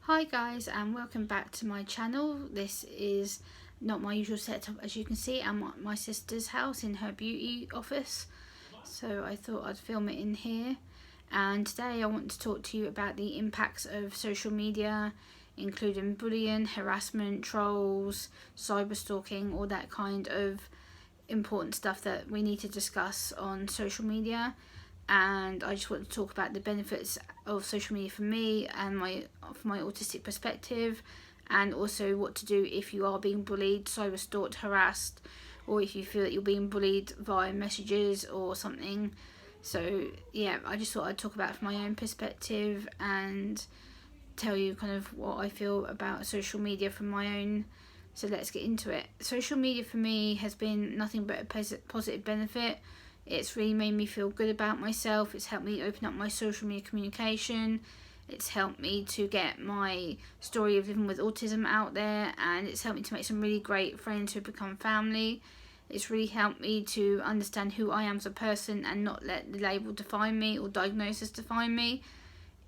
Hi guys, and welcome back to my channel. This is not my usual setup, as you can see. I'm at my sister's house in her beauty office, so I thought I'd film it in here. And today I want to talk to you about the impacts of social media, including bullying, harassment, trolls, cyber stalking, all that kind of important stuff that we need to discuss on social media. And I just want to talk about the benefits of social media for me and from my autistic perspective, and also what to do if you are being bullied, cyber stalked, harassed, or if you feel that you're being bullied via messages or something. So yeah, I just thought I'd talk about it from my own perspective and tell you kind of what I feel about social media from my own. So let's get into it. Social media for me has been nothing but a positive benefit. It's really made me feel good about myself. It's helped me open up my social media communication. It's helped me to get my story of living with autism out there, and it's helped me to make some really great friends who have become family. It's really helped me to understand who I am as a person and not let the label define me or diagnosis define me.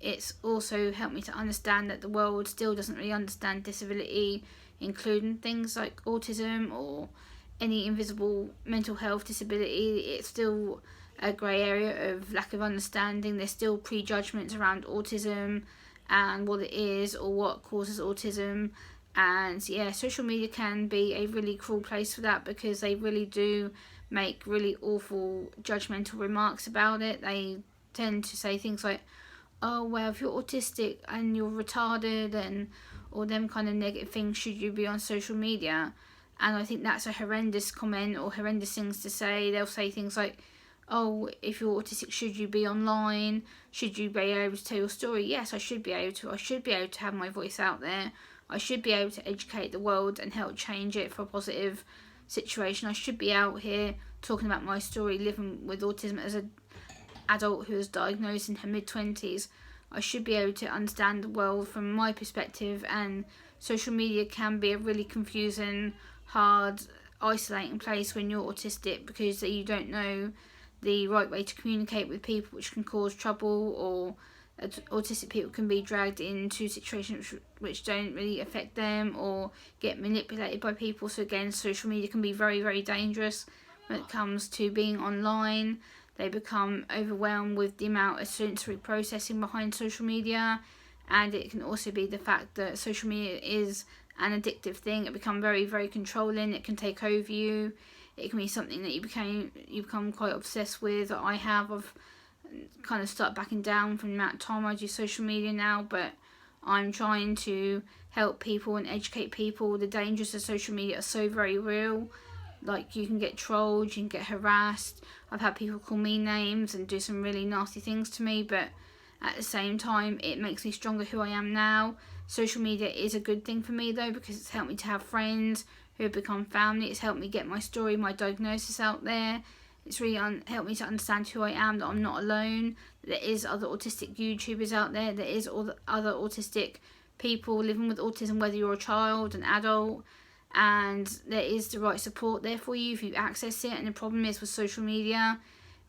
It's also helped me to understand that the world still doesn't really understand disability, including things like autism or any invisible mental health disability. It's still a grey area of lack of understanding. There's still prejudgments around autism and what it is or what causes autism. And yeah, social media can be a really cruel place for that, because they really do make really awful judgmental remarks about it. They tend to say things like, oh well, if you're autistic and you're retarded, and all them kind of negative things, should you be on social media? And I think that's a horrendous comment or horrendous things to say. They'll say things like, oh, if you're autistic, should you be online? Should you be able to tell your story? Yes, I should be able to. I should be able to have my voice out there. I should be able to educate the world and help change it for a positive situation. I should be out here talking about my story, living with autism as an adult who was diagnosed in her mid-20s. I should be able to understand the world from my perspective, and social media can be a really confusing, hard, isolating place when you're autistic, because you don't know the right way to communicate with people, which can cause trouble, or autistic people can be dragged into situations which don't really affect them or get manipulated by people. So again, social media can be very, very dangerous when it comes to being online. They become overwhelmed with the amount of sensory processing behind social media, and it can also be the fact that social media is an addictive thing. It becomes very, very controlling. It can take over you. It can be something that you become quite obsessed with. I have. I've kind of started backing down from the amount of time I do social media now, but I'm trying to help people and educate people. The dangers of social media are so very real. Like, you can get trolled, you can get harassed. I've had people call me names and do some really nasty things to me, but at the same time, it makes me stronger who I am now. Social media is a good thing for me though, because it's helped me to have friends who have become family. It's helped me get my story, my diagnosis out there. It's really helped me to understand who I am, that I'm not alone. There is other autistic YouTubers out there. There is all the other autistic people living with autism, whether you're a child, an adult, and there is the right support there for you if you access it. And the problem is with social media,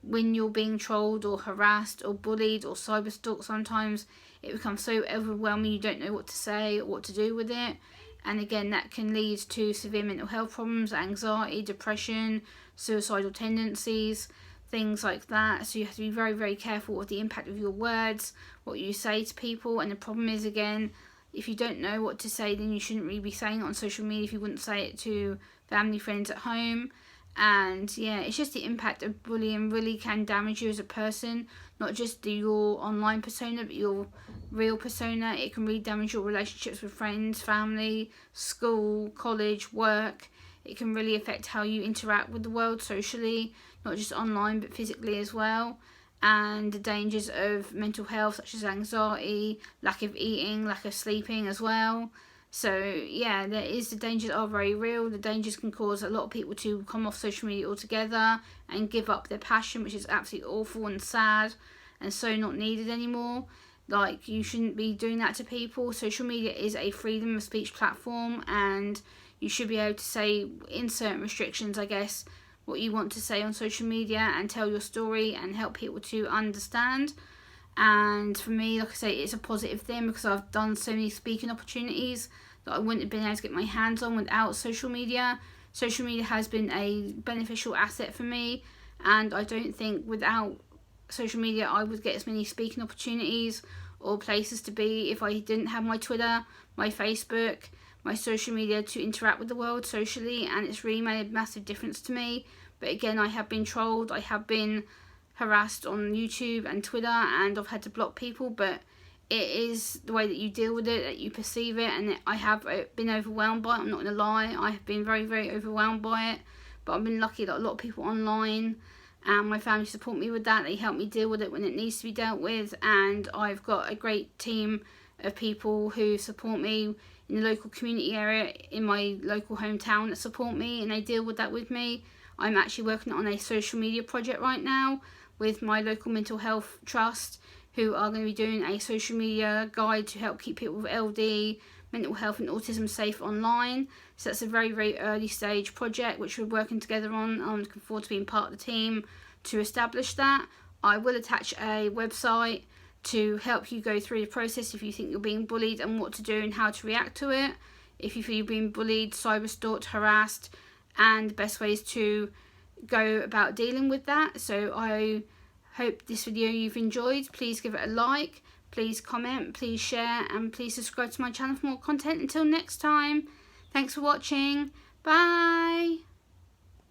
when you're being trolled or harassed or bullied or cyber stalked, sometimes it becomes so overwhelming you don't know what to say or what to do with it. And again, that can lead to severe mental health problems, anxiety, depression, suicidal tendencies, things like that. So you have to be very, very careful with the impact of your words, what you say to people. And the problem is, again, if you don't know what to say, then you shouldn't really be saying it on social media if you wouldn't say it to family, friends at home. And yeah, it's just the impact of bullying really can damage you as a person, not just your online persona, but your real persona. It can really damage your relationships with friends, family, school, college, work. It can really affect how you interact with the world socially, not just online but physically as well. And the dangers of mental health, such as anxiety, lack of eating, lack of sleeping as well. So yeah, the dangers are very real. The dangers can cause a lot of people to come off social media altogether and give up their passion, which is absolutely awful and sad and so not needed anymore. Like, you shouldn't be doing that to people. Social media is a freedom of speech platform, and you should be able to say, in certain restrictions, I guess, what you want to say on social media and tell your story and help people to understand. and for me, like I say, it's a positive thing because I've done so many speaking opportunities that I wouldn't have been able to get my hands on without social media. Social media has been a beneficial asset for me, and I don't think without social media I would get as many speaking opportunities or places to be if I didn't have my Twitter, my Facebook, my social media to interact with the world socially, and it's really made a massive difference to me. But again, I have been trolled, I have been harassed on YouTube and Twitter, and I've had to block people, but it is the way that you deal with it, that you perceive it, and I have been overwhelmed by it. I'm not going to lie, I have been very, very overwhelmed by it, but I've been lucky that a lot of people online and my family support me with that. They help me deal with it when it needs to be dealt with, and I've got a great team of people who support me in the local community area, in my local hometown, that support me and they deal with that with me. I'm actually working on a social media project right now with my local mental health trust, who are going to be doing a social media guide to help keep people with LD, mental health and autism safe online. So that's a very, very early stage project which we're working together on. I'm looking forward to being part of the team to establish that. I will attach a website to help you go through the process if you think you're being bullied and what to do and how to react to it. If you feel you're being bullied, cyberstalked, harassed, and the best ways to go about dealing with that. So I hope this video you've enjoyed. Please give it a like, please comment, please share, and please subscribe to my channel for more content. Until next time, thanks for watching. Bye.